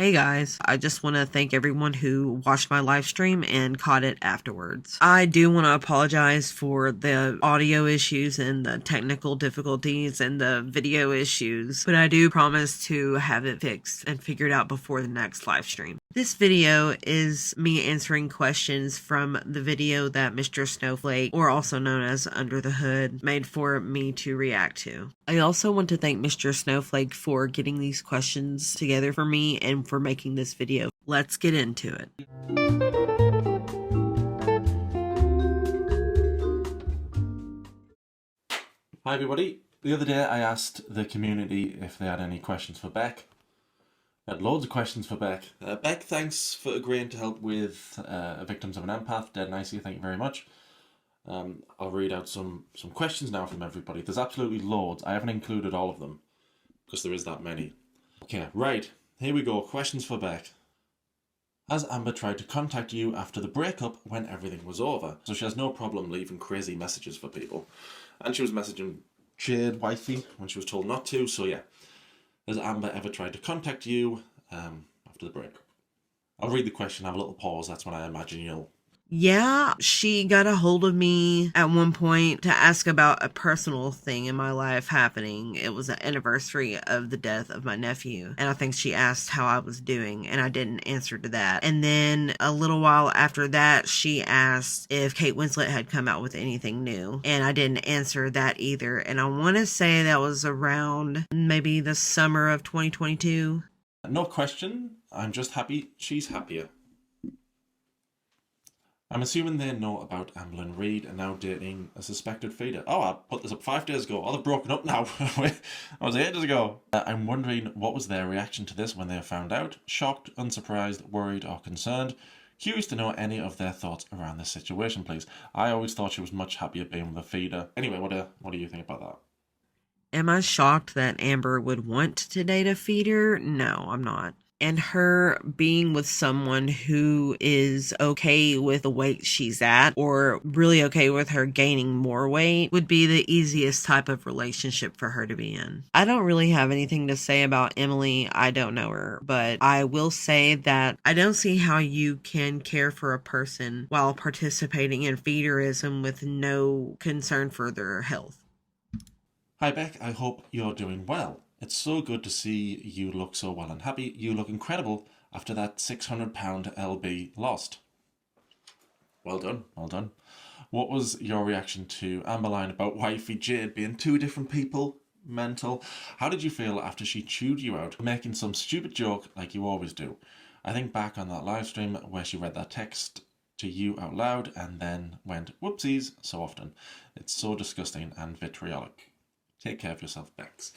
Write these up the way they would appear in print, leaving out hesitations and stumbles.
Hey guys, I just want to thank everyone who watched my live stream and caught it afterwards. I do want to apologize for the audio issues and the technical difficulties and the video issues, but I do promise to have it fixed and figured out before the next live stream. This video is me answering questions from the video that Mr. Snowflake, or also known as Under the Hood, made for me to react to. I also want to thank Mr. Snowflake for getting these questions together for me and for making this video. Let's get into it. Hi everybody. The other day I asked the community if they had any questions for Beck. I had loads of questions for Beck. Beck, thanks for agreeing to help with Victims of an Empath. Dead nicely, thank you very much. I'll read out some questions now from everybody. There's absolutely loads. I haven't included all of them because there is that many. Okay, right. Here we go. Questions for Beck. Has Amber tried to contact you after the breakup when everything was over? So she has no problem leaving crazy messages for people. And she was messaging Jade, wifey, when she was told not to. So yeah. Has Amber ever tried to contact you after the breakup? I'll read the question, have a little pause. That's when I imagine you'll... Yeah, she got a hold of me at one point to ask about a personal thing in my life happening. It was an anniversary of the death of my nephew, and I think she asked how I was doing, and I didn't answer to that. And then a little while after that, she asked if Kate Winslet had come out with anything new, and I didn't answer that either. And I want to say that was around maybe the summer of 2022. No question. I'm just happy she's happier. I'm assuming they know about Amber and Reed and now dating a suspected feeder. Oh, I put this up 5 days ago. Oh, they've broken up now. That was ages ago. I'm wondering what was their reaction to this when they found out? Shocked, unsurprised, worried or concerned? Curious to know any of their thoughts around this situation, please. I always thought she was much happier being with a feeder. Anyway, what do you think about that? Am I shocked that Amber would want to date a feeder? No, I'm not. And her being with someone who is okay with the weight she's at, or really okay with her gaining more weight, would be the easiest type of relationship for her to be in. I don't really have anything to say about Emily. I don't know her, but I will say that I don't see how you can care for a person while participating in feederism with no concern for their health. Hi Beck, I hope you're doing well. It's so good to see you look so well and happy. You look incredible after that £600 LB lost. Well done, well done. What was your reaction to Amber line about wifey Jade being 2 different people? Mental. How did you feel after she chewed you out, making some stupid joke like you always do? I think back on that live stream where she read that text to you out loud and then went whoopsies so often. It's so disgusting and vitriolic. Take care of yourself, Bex.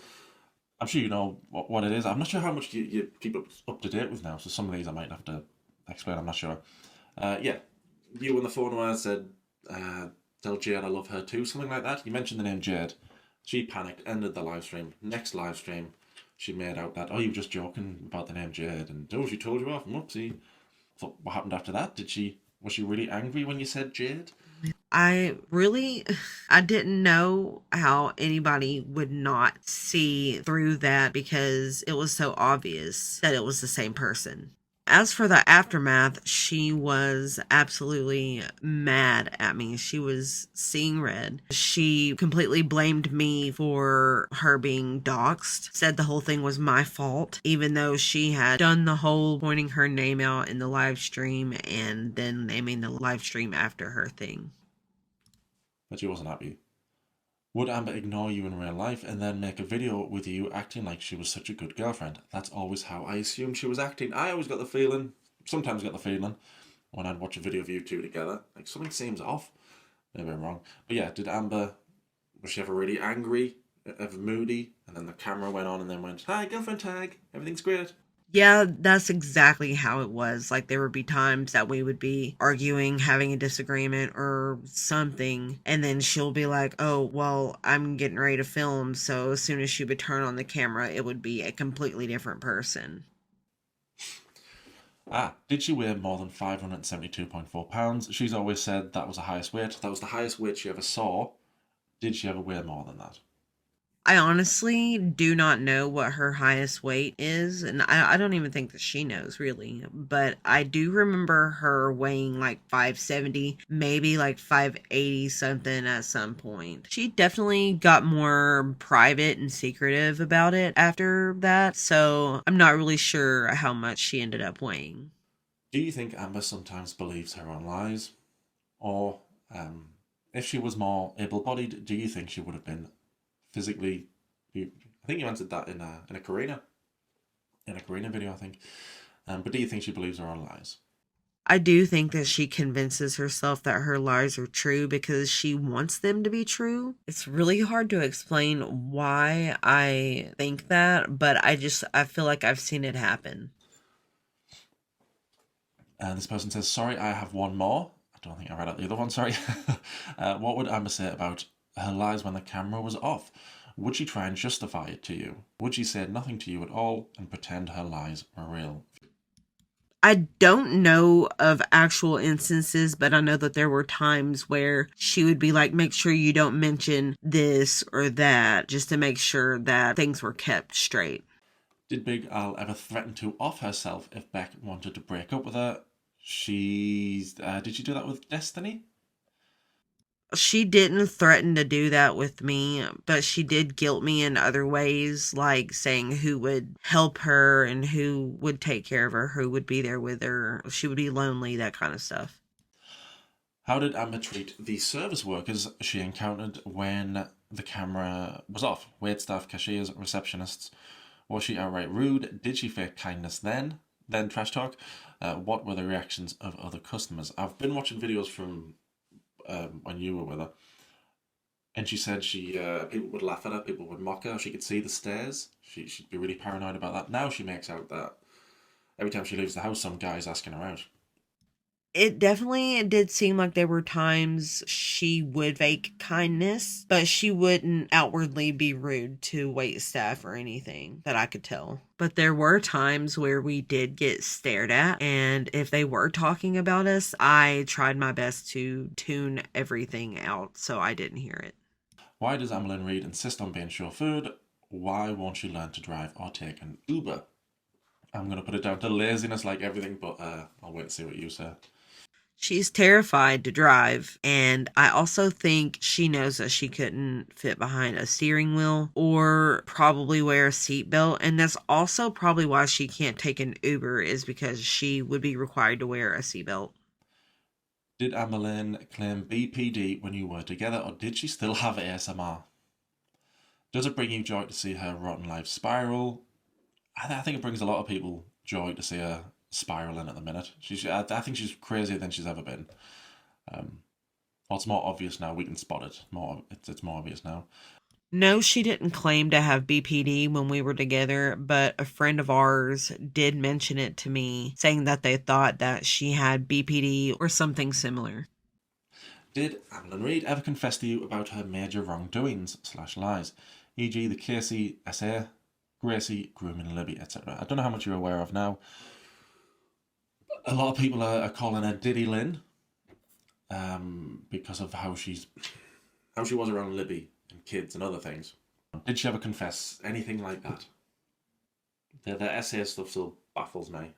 I'm sure you know what it is. I'm not sure how much you keep up to date with now, so some of these I might have to explain, I'm not sure. Yeah, you on the phone where I said, tell Jade I love her too, something like that. You mentioned the name Jade. She panicked, ended the live stream. Next live stream, she made out that, oh, you were just joking about the name Jade, and oh, she told you off, whoopsie. So what happened after that? Was she really angry when you said Jade? I didn't know how anybody would not see through that because it was so obvious that it was the same person. As for the aftermath, she was absolutely mad at me. She was seeing red. She completely blamed me for her being doxxed, said the whole thing was my fault, even though she had done the whole pointing her name out in the live stream and then naming the live stream after her thing. But she wasn't happy. Would Amber ignore you in real life and then make a video with you acting like she was such a good girlfriend? That's always how I assumed she was acting. I always got the feeling, sometimes got the feeling, when I'd watch a video of you two together, like something seems off. Maybe I'm wrong. But yeah, was she ever really angry, ever moody? And then the camera went on and then went, hi, girlfriend tag, everything's great. Yeah, that's exactly how it was. Like, there would be times that we would be arguing, having a disagreement or something, and then she'll be like, oh, well, I'm getting ready to film, so as soon as she would turn on the camera, it would be a completely different person. Did she weigh more than 572.4 pounds? She's always said that was the highest weight. That was the highest weight she ever saw. Did she ever weigh more than that? I honestly do not know what her highest weight is, and I don't even think that she knows really. But I do remember her weighing like 570, maybe like 580 something at some point. She definitely got more private and secretive about it after that, so I'm not really sure how much she ended up weighing. Do you think Amber sometimes believes her own lies? Or if she was more able bodied, do you think she would have been physically. I think you answered that in a Karina video, I think. But do you think she believes her own lies? I do think that she convinces herself that her lies are true because she wants them to be true. It's really hard to explain why I think that, but I feel like I've seen it happen. And this person says, "Sorry, I have one more." I don't think I read out the other one. Sorry. What would Amber say about her lies when the camera was off? Would she try and justify it to you? Would she say nothing to you at all and pretend her lies were real? I don't know of actual instances, but I know that there were times where she would be like, make sure you don't mention this or that, just to make sure that things were kept straight. Did Big Al ever threaten to off herself if Beck wanted to break up with her? Did she do that with Destiny? She didn't threaten to do that with me, but she did guilt me in other ways, like saying who would help her and who would take care of her, who would be there with her, if she would be lonely, that kind of stuff. How did Amber treat the service workers she encountered when the camera was off? Waitstaff, cashiers, receptionists. Was she outright rude? Did she fake kindness then? Then trash talk? What were the reactions of other customers? I've been watching videos from when you were with her, and she said people would laugh at her, people would mock her. She could see the stares. She'd be really paranoid about that. Now she makes out that every time she leaves the house, some guy's asking her out. It definitely did seem like there were times she would fake kindness, but she wouldn't outwardly be rude to wait staff or anything that I could tell. But there were times where we did get stared at, and if they were talking about us, I tried my best to tune everything out so I didn't hear it. Why does Emmeline Reid insist on being chauffeured? Why won't she learn to drive or take an Uber? I'm going to put it down to laziness like everything, but I'll wait and see what you say. She's terrified to drive, and I also think she knows that she couldn't fit behind a steering wheel or probably wear a seatbelt, and that's also probably why she can't take an Uber, is because she would be required to wear a seatbelt. Did Emmeline claim BPD when you were together, or did she still have ASMR? Does it bring you joy to see her rotten life spiral? I think it brings a lot of people joy to see her spiraling at the minute. I think she's crazier than she's ever been. Well, it's more obvious now. We can spot it. It's more obvious now. No, she didn't claim to have BPD when we were together, but a friend of ours did mention it to me, saying that they thought that she had BPD or something similar. Did Emmeline Reid ever confess to you about her major wrongdoings/lies, e.g., the Casey SA, Gracie grooming Libby, etc.? I don't know how much you're aware of now. A lot of people are calling her Diddy Lynn because of how she was around Libby and kids and other things. Did she ever confess anything like that? The SA stuff still baffles me.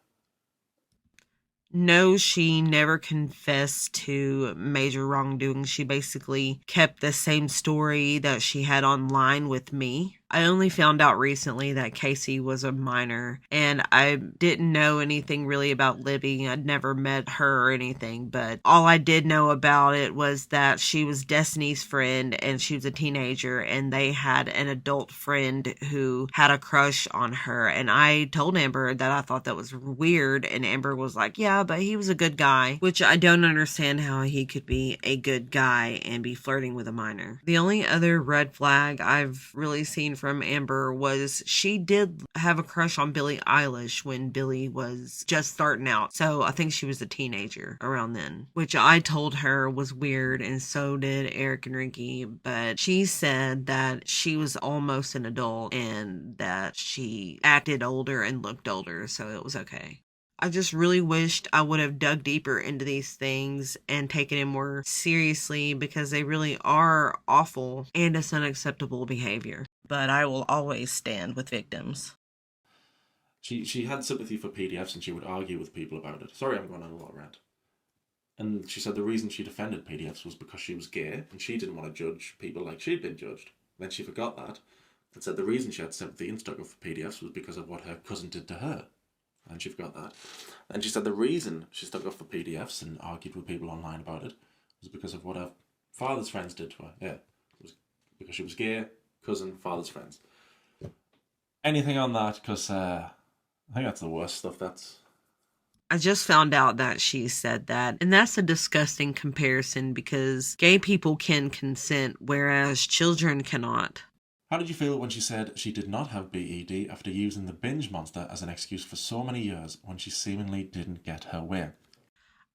No, she never confessed to major wrongdoing. She basically kept the same story that she had online with me. I only found out recently that Casey was a minor, and I didn't know anything really about Libby. I'd never met her or anything, but all I did know about it was that she was Destiny's friend and she was a teenager, and they had an adult friend who had a crush on her. And I told Amber that I thought that was weird, and Amber was like, yeah, but he was a good guy, which I don't understand how he could be a good guy and be flirting with a minor. The only other red flag I've really seen from Amber was she did have a crush on Billie Eilish when Billie was just starting out. So I think she was a teenager around then, which I told her was weird, and so did Eric and Ricky. But she said that she was almost an adult and that she acted older and looked older, so it was okay. I just really wished I would have dug deeper into these things and taken it more seriously, because they really are awful and it's unacceptable behavior. But I will always stand with victims. She had sympathy for PDFs and she would argue with people about it. Sorry, I'm going on a lot rant. And she said the reason she defended PDFs was because she was gay and she didn't want to judge people like she'd been judged. Then she forgot that and said the reason she had sympathy and stuck up for PDFs was because of what her cousin did to her. And she forgot that. And she said the reason she stuck up for PDFs and argued with people online about it was because of what her father's friends did to her. Yeah, it was because she was gay, cousin, father's friends. Anything on that? Because I think that's the worst stuff. I just found out that she said that, and that's a disgusting comparison because gay people can consent, whereas children cannot. How did you feel when she said she did not have BED after using the binge monster as an excuse for so many years when she seemingly didn't get her way?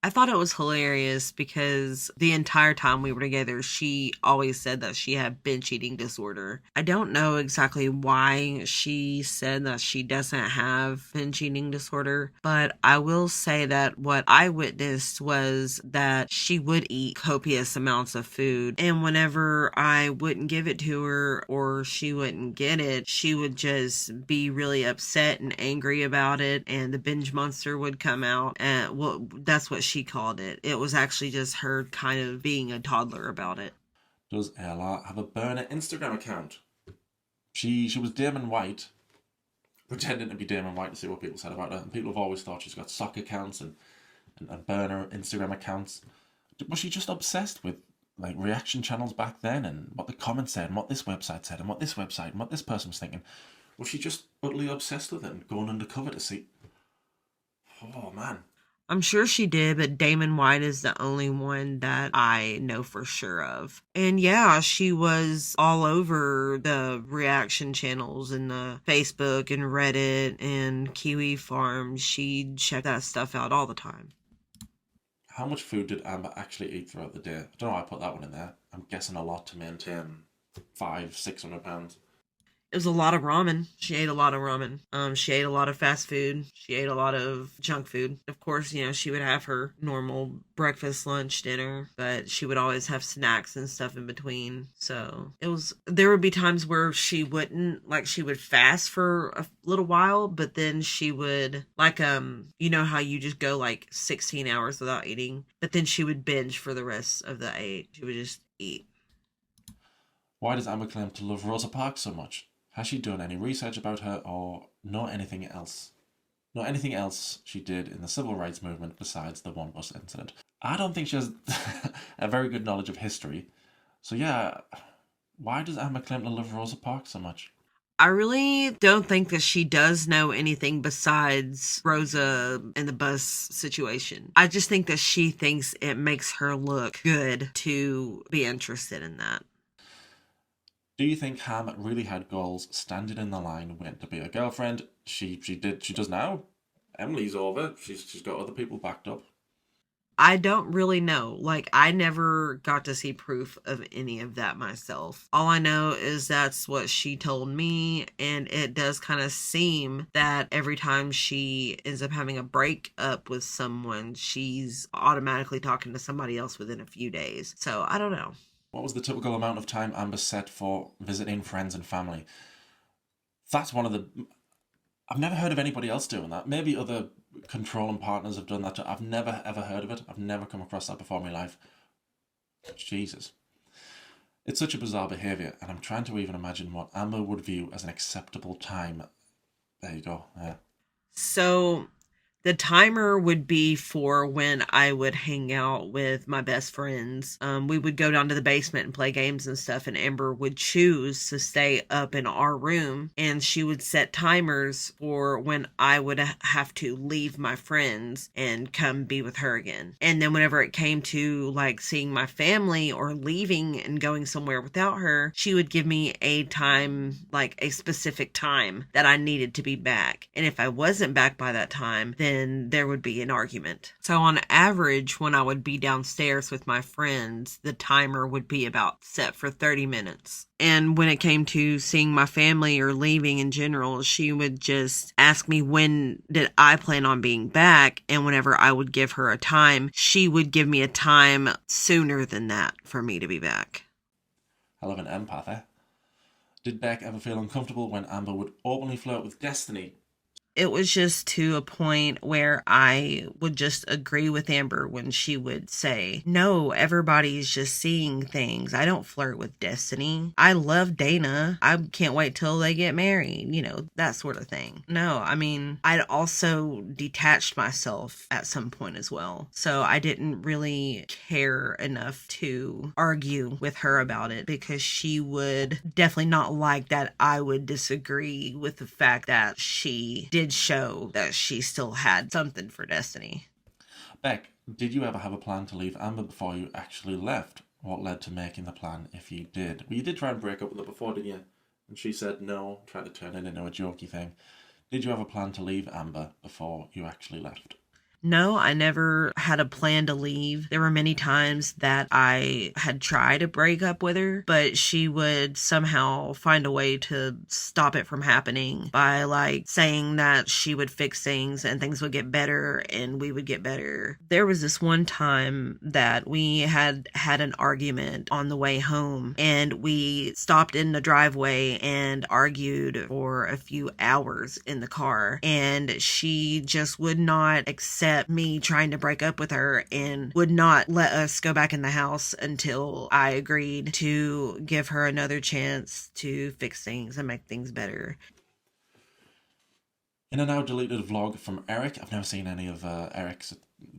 I thought it was hilarious because the entire time we were together, she always said that she had binge eating disorder. I don't know exactly why she said that she doesn't have binge eating disorder, but I will say that what I witnessed was that she would eat copious amounts of food. And whenever I wouldn't give it to her or she wouldn't get it, she would just be really upset and angry about it. And the binge monster would come out. And well, that's what she called it. It was actually just her kind of being a toddler about it. Does Ella have a burner Instagram account? She was Damon White, pretending to be Damon White to see what people said about her. And people have always thought she's got sock accounts and burner Instagram accounts. Was she just obsessed with like reaction channels back then and what the comments said and what this website said and what this website and what this person was thinking? Was she just utterly obsessed with it and going undercover to see? Oh man. I'm sure she did, but Damon White is the only one that I know for sure of. And yeah, she was all over the reaction channels and the Facebook and Reddit and Kiwi Farm. She checked that stuff out all the time. How much food did Amber actually eat throughout the day? I don't know why I put that one in there. I'm guessing a lot to maintain 500-600 pounds. It was a lot of ramen. She ate a lot of ramen. She ate a lot of fast food. She ate a lot of junk food. Of course, she would have her normal breakfast, lunch, dinner, but she would always have snacks and stuff in between. So there would be times where she wouldn't, like she would fast for a little while, but then she would you know how you just go like 16 hours without eating, but then she would binge for the rest of the 8. She would just eat. Why does Amber claim to love Rosa Parks so much? Has she done any research about her or know anything else? Know anything else she did in the civil rights movement besides the one bus incident? I don't think she has a very good knowledge of history. So yeah, why does Amber claim to love Rosa Parks so much? I really don't think that she does know anything besides Rosa and the bus situation. I just think that she thinks it makes her look good to be interested in that. Do you think Ham really had goals standing in the line waiting to be a girlfriend? She does now. Emily's over. She's got other people backed up. I don't really know. Like, I never got to see proof of any of that myself. All I know is that's what she told me, and it does kind of seem that every time she ends up having a breakup with someone, she's automatically talking to somebody else within a few days. So, I don't know. What was the typical amount of time Amber set for visiting friends and family? That's one of the... I've never heard of anybody else doing that. Maybe other controlling partners have done that too. I've never ever heard of it. I've never come across that before in my life. Jesus. It's such a bizarre behaviour, and I'm trying to even imagine what Amber would view as an acceptable time. There you go, yeah. So... the timer would be for when I would hang out with my best friends. We would go down to the basement and play games and stuff, and Amber would choose to stay up in our room, and she would set timers for when I would have to leave my friends and come be with her again. And then whenever it came to like seeing my family or leaving and going somewhere without her, she would give me a time, like a specific time that I needed to be back. And if I wasn't back by that time, then then there would be an argument. So on average, when I would be downstairs with my friends, the timer would be about set for 30 minutes. And when it came to seeing my family or leaving in general, she would just ask me when did I plan on being back. And whenever I would give her a time, she would give me a time sooner than that for me to be back. I love an empath, eh? Did Beck ever feel uncomfortable when Amber would openly flirt with Destiny? It was just to a point where I would just agree with Amber when she would say, no, everybody's just seeing things. I don't flirt with Destiny. I love Dana. I can't wait till they get married, that sort of thing. No, I mean, I'd also detached myself at some point as well. So I didn't really care enough to argue with her about it because she would definitely not like that I would disagree with the fact that she did show that she still had something for Destiny. Beck, did you ever have a plan to leave Amber before you actually left? What led to making the plan if you did? Well, you did try and break up with her before, didn't you? And she said no, tried to turn it into a jokey thing. Did you have a plan to leave Amber before you actually left? No, I never had a plan to leave. There were many times that I had tried to break up with her, but she would somehow find a way to stop it from happening by saying that she would fix things and things would get better and we would get better. There was this one time that we had an argument on the way home and we stopped in the driveway and argued for a few hours in the car, and she just would not accept me trying to break up with her and would not let us go back in the house until I agreed to give her another chance to fix things and make things better. In a now deleted vlog from Eric, I've never seen any of Eric's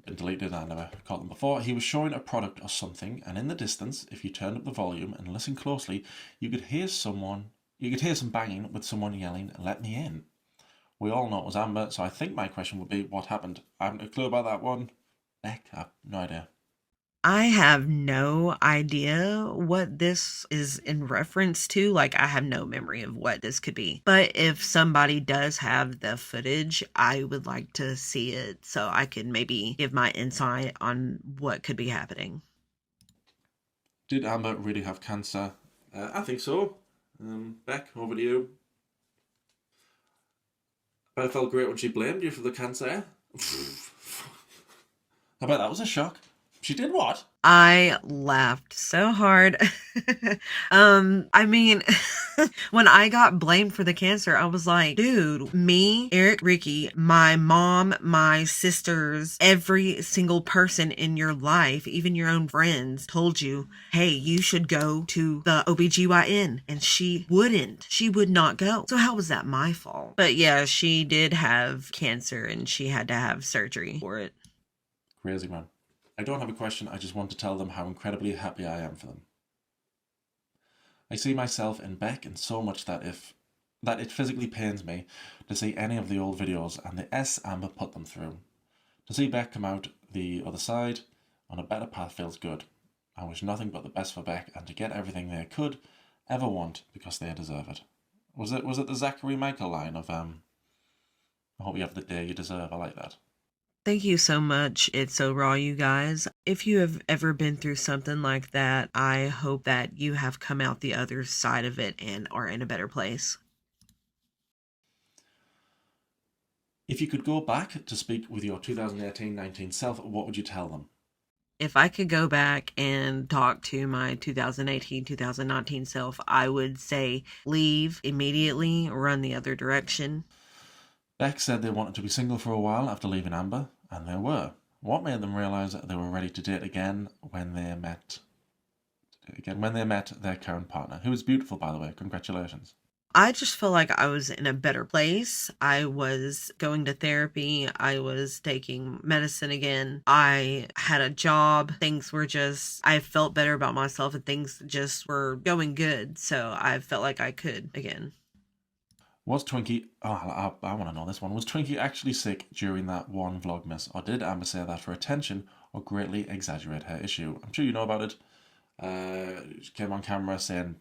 been deleted, I never caught them before. He was showing a product or something, and in the distance, if you turned up the volume and listened closely, you could hear some banging with someone yelling, "Let me in." We all know it was Amber, so I think my question would be, what happened? I haven't a clue about that one. Beck, I have no idea. I have no idea what this is in reference to. I have no memory of what this could be. But if somebody does have the footage, I would like to see it so I can maybe give my insight on what could be happening. Did Amber really have cancer? I think so. Beck, over to you. But it felt great when she blamed you for the cancer. I bet that was a shock. She did what? I laughed so hard. I mean, when I got blamed for the cancer, I was like, dude, me, Eric, Ricky, my mom, my sisters, every single person in your life, even your own friends, told you, hey, you should go to the OBGYN. And she wouldn't. She would not go. So how was that my fault? But yeah, she did have cancer and she had to have surgery for it. Crazy, man. I don't have a question, I just want to tell them how incredibly happy I am for them. I see myself in Beck in so much that it physically pains me to see any of the old videos and the S Amber put them through. To see Beck come out the other side on a better path feels good. I wish nothing but the best for Beck and to get everything they could ever want because they deserve it. Was it the Zachary Michael line of I hope you have the day you deserve? I like that. Thank you so much. It's so raw, you guys. If you have ever been through something like that, I hope that you have come out the other side of it and are in a better place. If you could go back to speak with your 2018-19 self, what would you tell them? If I could go back and talk to my 2018-2019 self, I would say leave immediately, run the other direction. Beck said they wanted to be single for a while after leaving Amber, and they were. What made them realise that they were ready to date again when they met their current partner, who was beautiful, by the way. Congratulations. I just feel like I was in a better place. I was going to therapy. I was taking medicine again. I had a job. I felt better about myself and things just were going good. So I felt like I could again. Was Twinkie... Oh, I want to know this one. Was Twinkie actually sick during that one Vlogmas, or did Amber say that for attention or greatly exaggerate her issue? I'm sure you know about it. She came on camera saying,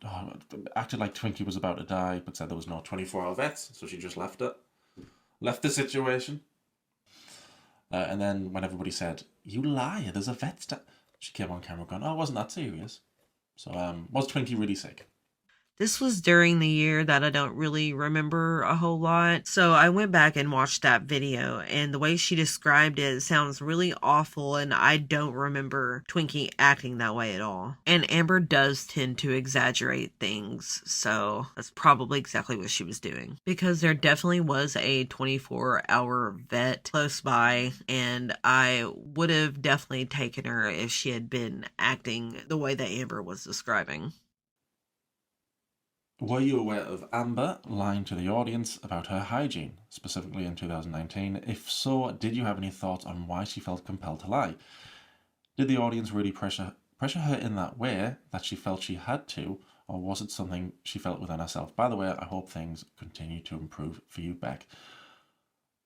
acted like Twinkie was about to die, but said there was no 24-hour vets, so she just left it. Left the situation. And then when everybody said, "You lie, there's a vet she came on camera going, "Oh, it wasn't that serious." So, was Twinkie really sick? This was during the year that I don't really remember a whole lot. So I went back and watched that video, and the way she described it sounds really awful, and I don't remember Twinkie acting that way at all. And Amber does tend to exaggerate things, so that's probably exactly what she was doing. Because there definitely was a 24-hour vet close by, and I would have definitely taken her if she had been acting the way that Amber was describing. Were you aware of Amber lying to the audience about her hygiene, specifically in 2019? If so, did you have any thoughts on why she felt compelled to lie? Did the audience really pressure her in that way that she felt she had to, or was it something she felt within herself? By the way, I hope things continue to improve for you, Beck.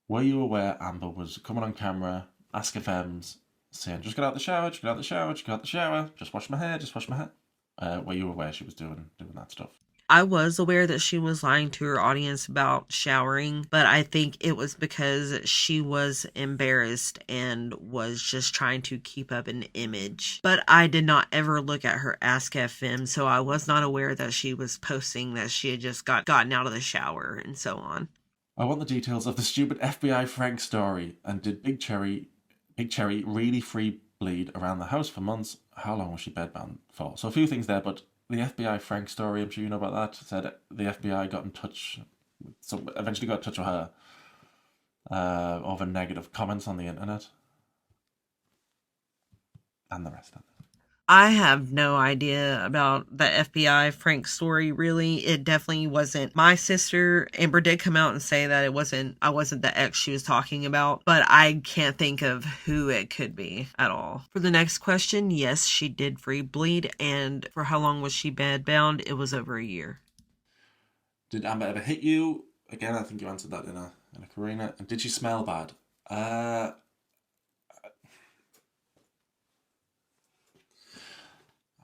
Were you aware Amber was coming on camera, Ask FMs, saying, "Just get out the shower, just get out the shower, just get out the shower, just wash my hair, just wash my hair"? Were you aware she was doing that stuff? I was aware that she was lying to her audience about showering, but I think it was because she was embarrassed and was just trying to keep up an image. But I did not ever look at her Ask FM, so I was not aware that she was posting that she had just gotten out of the shower and so on. I want the details of the stupid FBI Frank story. And did Big Cherry really free bleed around the house for months? How long was she bedbound for? So a few things there, but the FBI Frank story, I'm sure you know about that, said the FBI got in touch, so eventually got in touch with her over negative comments on the internet. And the rest of it. I have no idea about the FBI Frank story, really. It definitely wasn't my sister. Amber did come out and say that I wasn't the ex she was talking about, but I can't think of who it could be at all. For the next question, yes, she did free bleed, and for how long was she bedbound? It was over a year. Did Amber ever hit you? Again, I think you answered that in a Karina. And did she smell bad?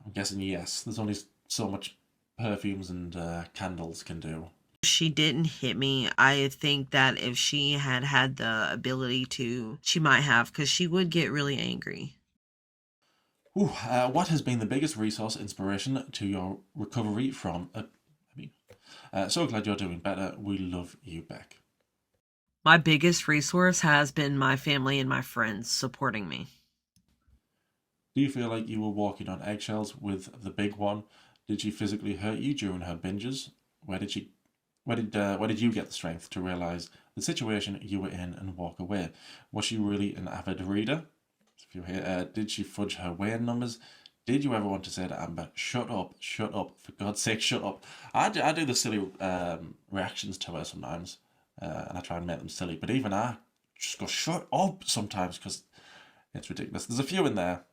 I'm guessing yes. There's only so much perfumes and candles can do. She didn't hit me. I think that if she had had the ability to, she might have, because she would get really angry. Ooh, what has been the biggest resource inspiration to your recovery from so glad you're doing better. We love you, Beck. My biggest resource has been my family and my friends supporting me. Do you feel like you were walking on eggshells with the big one? Did she physically hurt you during her binges? Where did you get the strength to realize the situation you were in and walk away? Was she really an avid reader? If you're here, did she fudge her weigh-in numbers? Did you ever want to say to Amber, shut up, for God's sake, shut up? I do the silly reactions to her sometimes, and I try and make them silly, but even I just go, shut up sometimes, because it's ridiculous. There's a few in there.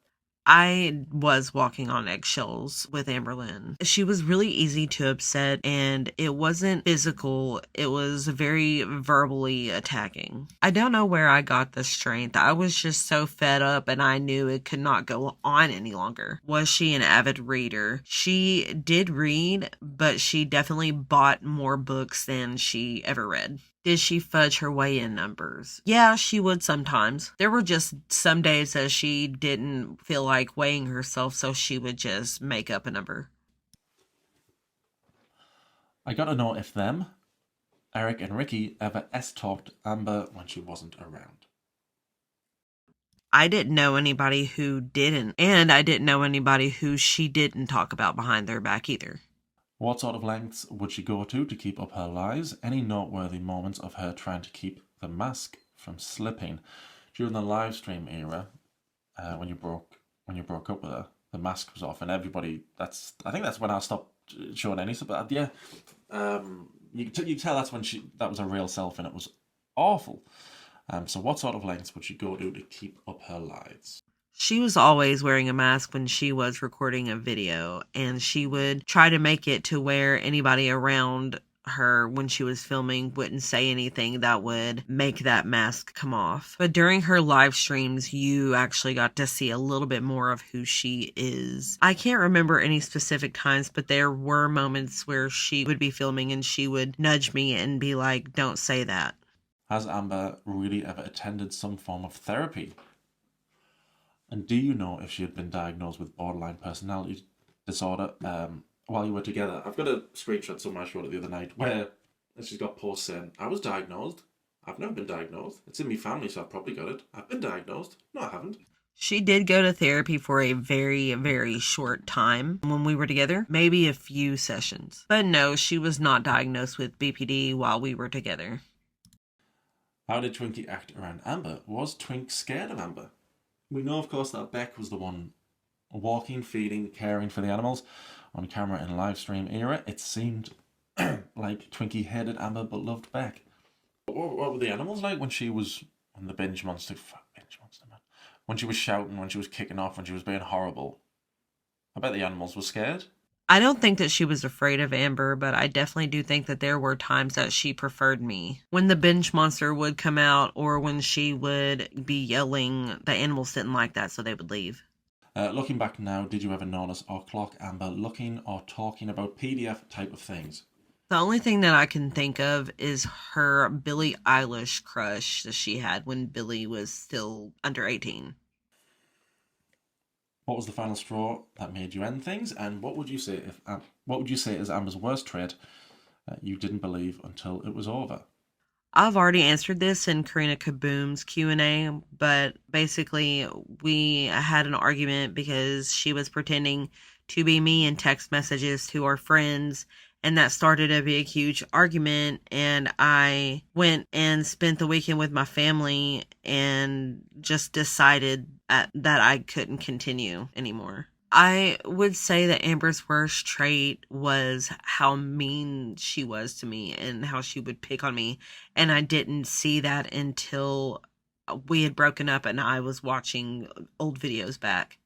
I was walking on eggshells with Amberlynn. She was really easy to upset, and it wasn't physical. It was very verbally attacking. I don't know where I got the strength. I was just so fed up, and I knew it could not go on any longer. Was she an avid reader? She did read, but she definitely bought more books than she ever read. Did she fudge her weigh-in numbers? Yeah, she would sometimes. There were just some days that she didn't feel like weighing herself, so she would just make up a number. I gotta know if them, Eric and Ricky, ever S-talked Amber when she wasn't around. I didn't know anybody who didn't, and I didn't know anybody who she didn't talk about behind their back either. What sort of lengths would she go to keep up her lies? Any noteworthy moments of her trying to keep the mask from slipping? During the live stream era, when you broke up with her, the mask was off, and everybody. I think that's when I stopped showing any stuff. But yeah, you can tell that's when that was her real self, and it was awful. So what sort of lengths would she go to keep up her lies? She was always wearing a mask when she was recording a video, and she would try to make it to where anybody around her when she was filming wouldn't say anything that would make that mask come off. But during her live streams, you actually got to see a little bit more of who she is. I can't remember any specific times, but there were moments where she would be filming and she would nudge me and be like, "Don't say that." Has Amber really ever attended some form of therapy? And do you know if she had been diagnosed with borderline personality disorder while you were together? I've got a screenshot somewhere I showed it the other night where she's got posts saying, I was diagnosed. I've never been diagnosed. It's in my family, so I've probably got it. I've been diagnosed. No, I haven't. She did go to therapy for a very, very short time when we were together, maybe a few sessions. But no, she was not diagnosed with BPD while we were together. How did Twinkie act around Amber? Was Twink scared of Amber? We know, of course, that Beck was the one walking, feeding, caring for the animals on camera in a live stream era. It seemed like Twinkie hated Amber but loved Beck. What were the animals like when she was on the binge monster? Binge monster, man. When she was shouting, when she was kicking off, when she was being horrible. I bet the animals were scared. I don't think that she was afraid of Amber, but I definitely do think that there were times that she preferred me. When the binge monster would come out or when she would be yelling, the animals didn't like that, so they would leave. Looking back now, did you ever notice or clock Amber looking or talking about PDF type of things? The only thing that I can think of is her Billie Eilish crush that she had when Billie was still under 18. What was the final straw that made you end things? And what would you say is Amber's worst trait you didn't believe until it was over? I've already answered this in Karina Kaboom's Q&A, but basically we had an argument because she was pretending to be me in text messages to our friends, and that started a big, huge argument, and I went and spent the weekend with my family and just decided that I couldn't continue anymore. I would say that Amber's worst trait was how mean she was to me and how she would pick on me. And I didn't see that until we had broken up and I was watching old videos back.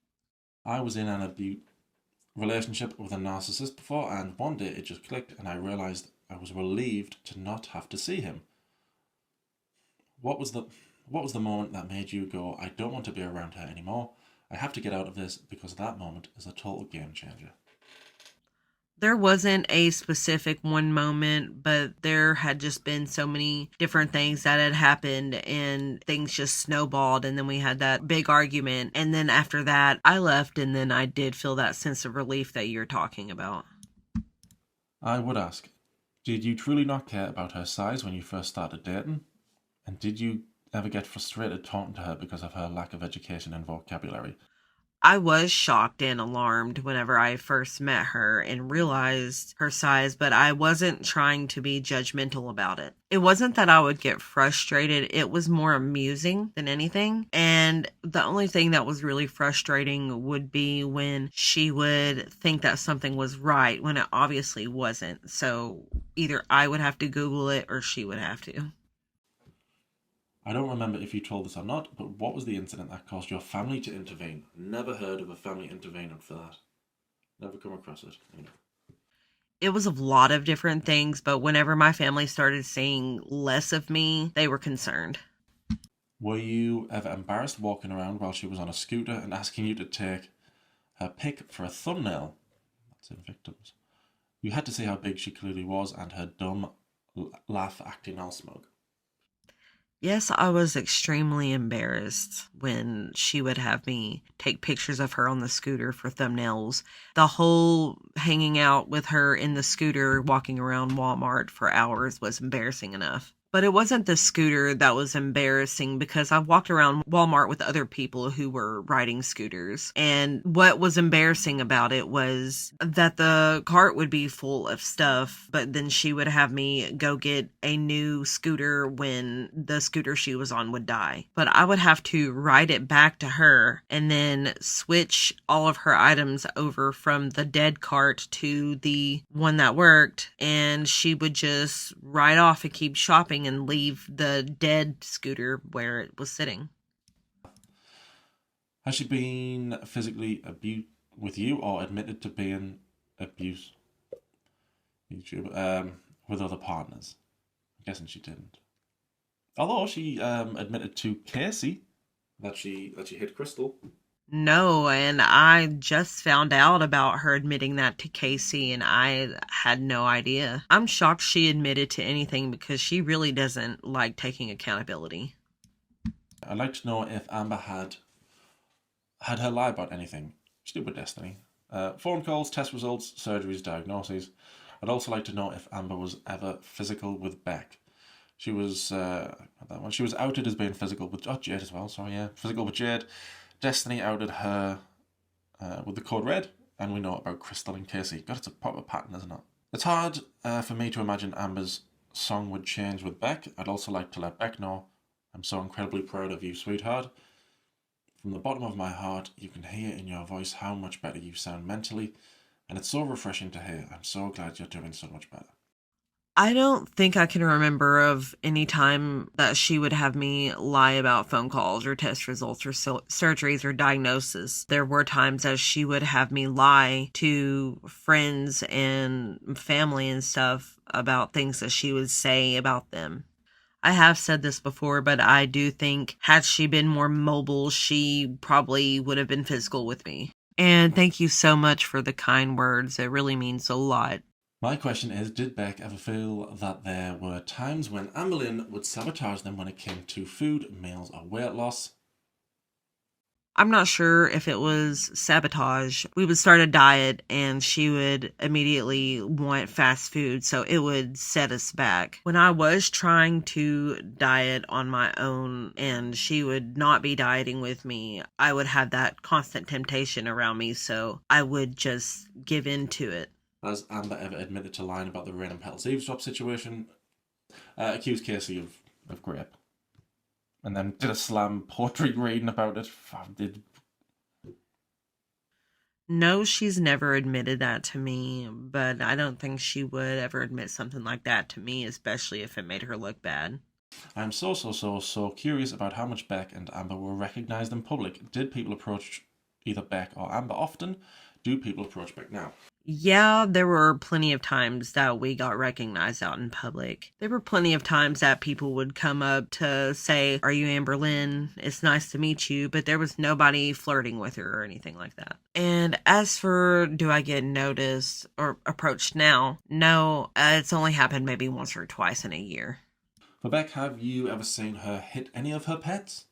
I was in an relationship with a narcissist before, and one day it just clicked and I realized I was relieved to not have to see him. What was the moment that made you go, I don't want to be around her anymore? I have to get out of this, because that moment is a total game changer. There wasn't a specific one moment, but there had just been so many different things that had happened and things just snowballed. And then we had that big argument. And then after that, I left, and then I did feel that sense of relief that you're talking about. I would ask, did you truly not care about her size when you first started dating? And did you ever get frustrated talking to her because of her lack of education and vocabulary? I was shocked and alarmed whenever I first met her and realized her size, but I wasn't trying to be judgmental about it. It wasn't that I would get frustrated, it was more amusing than anything. And the only thing that was really frustrating would be when she would think that something was right when it obviously wasn't. So either I would have to Google it or she would have to. I don't remember if you told us or not, but what was the incident that caused your family to intervene? Never heard of a family intervening for that. Never come across it. It was a lot of different things, but whenever my family started seeing less of me, they were concerned. Were you ever embarrassed walking around while she was on a scooter and asking you to take her pic for a thumbnail? That's in Victims. You had to see how big she clearly was and her dumb laugh acting all smug. Yes, I was extremely embarrassed when she would have me take pictures of her on the scooter for thumbnails. The whole hanging out with her in the scooter, walking around Walmart for hours was embarrassing enough. But it wasn't the scooter that was embarrassing because I walked around Walmart with other people who were riding scooters. And what was embarrassing about it was that the cart would be full of stuff, but then she would have me go get a new scooter when the scooter she was on would die. But I would have to ride it back to her and then switch all of her items over from the dead cart to the one that worked. And she would just ride off and keep shopping and leave the dead scooter where it was sitting. Has she been physically abused with you or admitted to being abused with other partners? I'm guessing she didn't. Although she admitted to Casey that she hit Crystal. No, and I just found out about her admitting that to Casey, and I had no idea. I'm shocked she admitted to anything because she really doesn't like taking accountability. I'd like to know if Amber had her lie about anything. Stupid Destiny. Phone calls, test results, surgeries, diagnoses. I'd also like to know if Amber was ever physical with Beck. She was that one. She was outed as being physical with Jade as well. Sorry, yeah, physical with Jade. Destiny outed her with the code red, and we know about Crystal and Casey. God, it's a proper pattern, isn't it? It's hard for me to imagine Amber's song would change with Beck. I'd also like to let Beck know I'm so incredibly proud of you, sweetheart. From the bottom of my heart, you can hear in your voice how much better you sound mentally, and it's so refreshing to hear. I'm so glad you're doing so much better. I don't think I can remember of any time that she would have me lie about phone calls or test results or surgeries or diagnosis. There were times that she would have me lie to friends and family and stuff about things that she would say about them. I have said this before, but I do think had she been more mobile, she probably would have been physical with me. And thank you so much for the kind words. It really means a lot. My question is, did Beck ever feel that there were times when Amberlynn would sabotage them when it came to food, meals, or weight loss? I'm not sure if it was sabotage. We would start a diet and she would immediately want fast food, so it would set us back. When I was trying to diet on my own and she would not be dieting with me, I would have that constant temptation around me, so I would just give in to it. Has Amber ever admitted to lying about the Rain and Petals eavesdrop situation? Accused Casey of grape. And then did a slam poetry reading about it. Did No, she's never admitted that to me, but I don't think she would ever admit something like that to me, especially if it made her look bad. I'm so curious about how much Beck and Amber were recognised in public. Did people approach either Beck or Amber often? Do people approach Beck now? Yeah, there were plenty of times that we got recognized out in public. There were plenty of times that people would come up to say, "Are you Amber Lynn? It's nice to meet you," but there was nobody flirting with her or anything like that. And as for do I get noticed or approached now? No, it's only happened maybe once or twice in a year. For Beck, have you ever seen her hit any of her pets?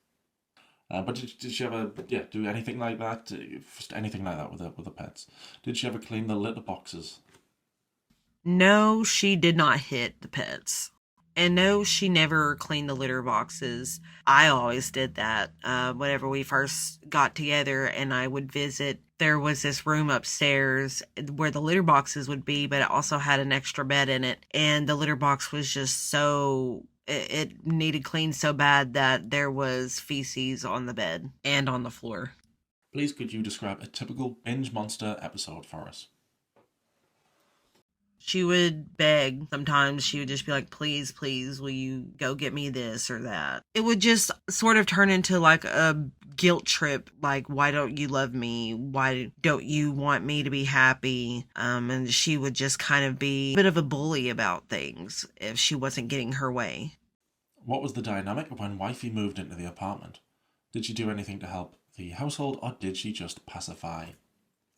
But did she ever do anything like that? Anything like that with the pets? Did she ever clean the litter boxes? No, she did not hit the pets. And no, she never cleaned the litter boxes. I always did that. Whenever we first got together and I would visit, there was this room upstairs where the litter boxes would be, but it also had an extra bed in it. And the litter box was just it needed cleaned so bad that there was feces on the bed and on the floor. Please could you describe a typical binge monster episode for us? She would beg. Sometimes she would just be like, "Please, please, will you go get me this or that?" It would just sort of turn into like a guilt trip. Like, "Why don't you love me? Why don't you want me to be happy?" And she would just kind of be a bit of a bully about things if she wasn't getting her way. What was the dynamic when Wifey moved into the apartment? Did she do anything to help the household, or did she just pacify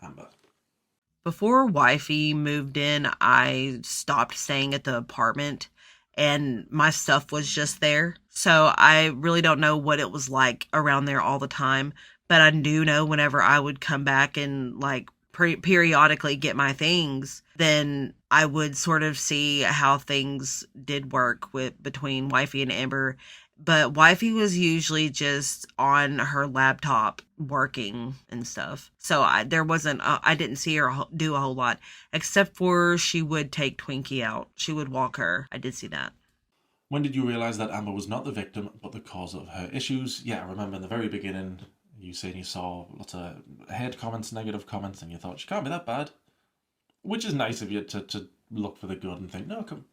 Amber? Before Wifey moved in, I stopped staying at the apartment and my stuff was just there. So I really don't know what it was like around there all the time. But I do know whenever I would come back and like periodically get my things, then I would sort of see how things did work with between Wifey and Amber. But Wifey was usually just on her laptop working and stuff. So I didn't see her do a whole lot, except for she would take Twinkie out. She would walk her. I did see that. When did you realise that Amber was not the victim, but the cause of her issues? Yeah, I remember in the very beginning, you saying you saw lots of hate comments, negative comments, and you thought, she can't be that bad. Which is nice of you to look for the good and think, no, come.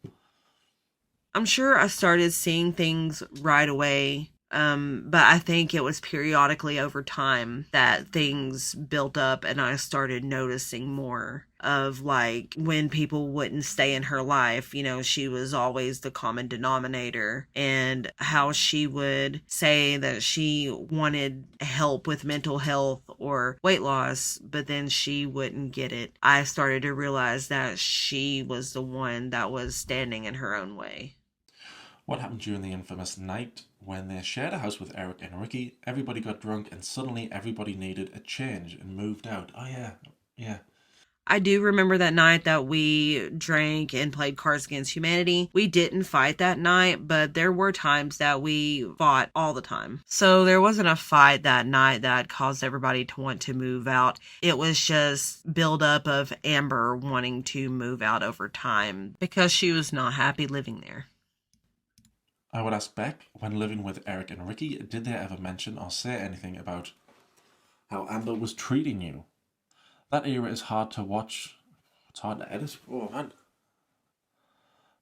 I'm sure I started seeing things right away But I think it was periodically over time that things built up and I started noticing more of like when people wouldn't stay in her life. You know, she was always the common denominator, and how she would say that she wanted help with mental health or weight loss, but then she wouldn't get it. I started to realize that she was the one that was standing in her own way. What happened during the infamous night when they shared a house with Eric and Ricky? Everybody got drunk and suddenly everybody needed a change and moved out. Oh, yeah. Yeah. I do remember that night that we drank and played Cards Against Humanity. We didn't fight that night, but there were times that we fought all the time. So there wasn't a fight that night that caused everybody to want to move out. It was just buildup of Amber wanting to move out over time because she was not happy living there. I would ask Beck, when living with Eric and Ricky, did they ever mention or say anything about how Amber was treating you? That era is hard to watch. It's hard to edit. Oh, man.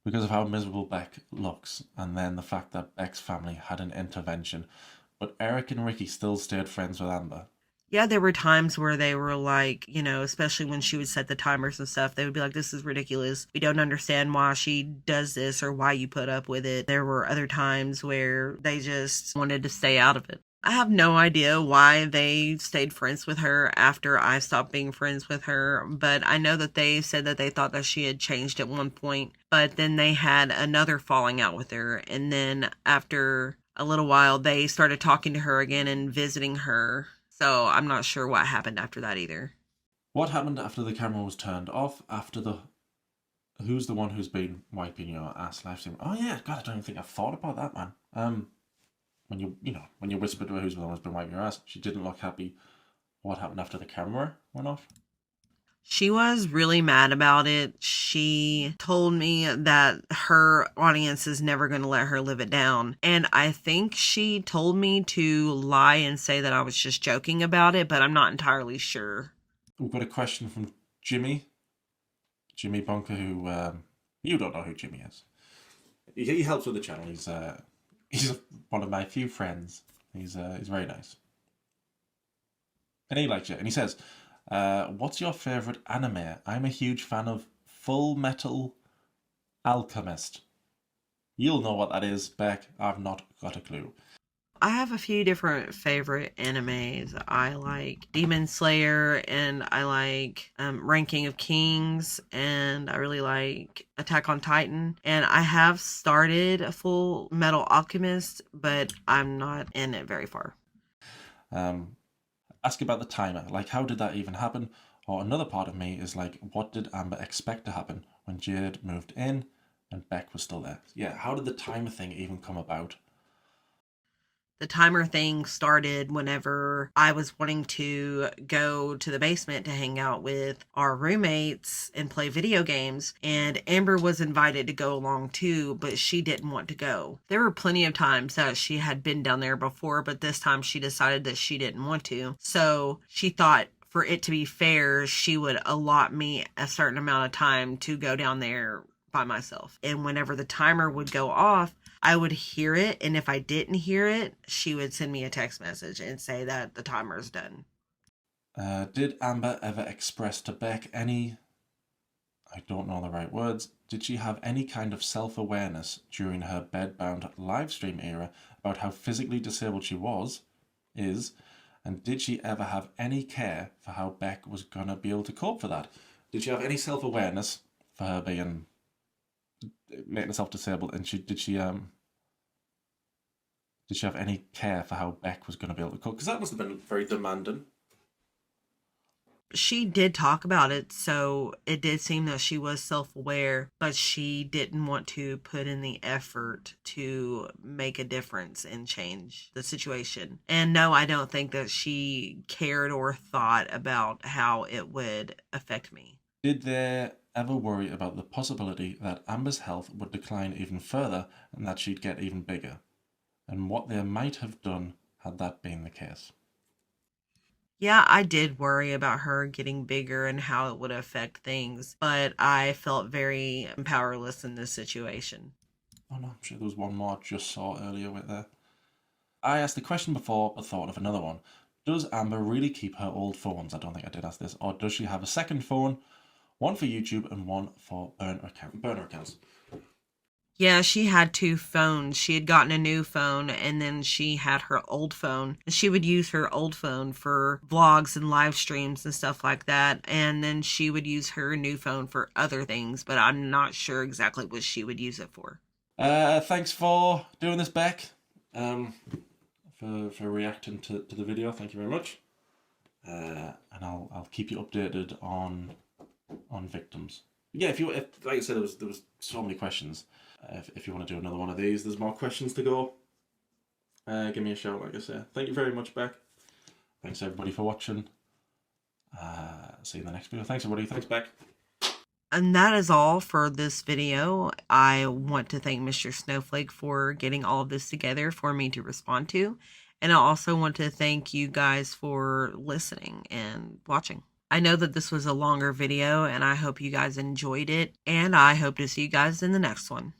Because of how miserable Beck looks, and then the fact that Beck's family had an intervention. But Eric and Ricky still stayed friends with Amber. Yeah, there were times where they were like, you know, especially when she would set the timers and stuff, they would be like, this is ridiculous. We don't understand why she does this or why you put up with it. There were other times where they just wanted to stay out of it. I have no idea why they stayed friends with her after I stopped being friends with her, but I know that they said that they thought that she had changed at one point, but then they had another falling out with her. And then after a little while, they started talking to her again and visiting her. So I'm not sure what happened after that either. What happened after the camera was turned off? After the who's the one who's been wiping your ass live stream? Oh yeah, God, I don't even think I thought about that, man. When you whispered to her who's the one who's been wiping your ass, she didn't look happy. What happened after the camera went off? She was really mad about it. She told me that her audience is never going to let her live it down. And I think she told me to lie and say that I was just joking about it, but I'm not entirely sure. We've got a question from Jimmy Bunker, who you don't know who Jimmy is. He helps with the channel. He's one of my few friends. He's very nice, and he likes it. And he says, "What's your favorite anime? I'm a huge fan of Full Metal Alchemist." You'll know what that is, Beck. I've not got a clue. I have a few different favorite animes. I like Demon Slayer, and I like Ranking of Kings, and I really like Attack on Titan. And I have started a Full Metal Alchemist, but I'm not in it very far. Ask about the timer. Like, how did that even happen? Or another part of me is like, what did Amber expect to happen when Jade moved in and Beck was still there? Yeah, how did the timer thing even come about? The timer thing started whenever I was wanting to go to the basement to hang out with our roommates and play video games, and Amber was invited to go along too, but she didn't want to go. There were plenty of times that she had been down there before, but this time she decided that she didn't want to. So she thought for it to be fair, she would allot me a certain amount of time to go down there by myself. And whenever the timer would go off, I would hear it, and if I didn't hear it, she would send me a text message and say that the timer's done. Did Amber ever express to Beck any, I don't know the right words, did she have any kind of self-awareness during her bedbound livestream era about how physically disabled she is, and did she ever have any care for how Beck was gonna be able to cope for that? Did she have any self-awareness for her making herself disabled, and did she have any care for how Beck was going to be able to cook? Because that must have been very demanding. She did talk about it, so it did seem that she was self-aware, but she didn't want to put in the effort to make a difference and change the situation. And no, I don't think that she cared or thought about how it would affect me. Did they ever worry about the possibility that Amber's health would decline even further and that she'd get even bigger? And what they might have done had that been the case? Yeah, I did worry about her getting bigger and how it would affect things, but I felt very powerless in this situation. Oh no, I'm sure there was one more I just saw earlier with there. I asked the question before, but thought of another one. Does Amber really keep her old phones? I don't think I did ask this. Or does she have a second phone, one for YouTube and one for burner accounts? Yeah, she had two phones. She had gotten a new phone and then she had her old phone. She would use her old phone for vlogs and live streams and stuff like that. And then she would use her new phone for other things, but I'm not sure exactly what she would use it for. Thanks for doing this, Beck. For reacting to the video. Thank you very much. And I'll keep you updated on victims. Yeah, if like I said, there was so many questions. If you want to do another one of these, there's more questions to go. Give me a shout, like I say. Thank you very much, Beck. Thanks everybody for watching. See you in the next video. Thanks everybody. Thanks, Beck. And that is all for this video. I want to thank Mr. Snowflake for getting all of this together for me to respond to. And I also want to thank you guys for listening and watching. I know that this was a longer video and I hope you guys enjoyed it. And I hope to see you guys in the next one.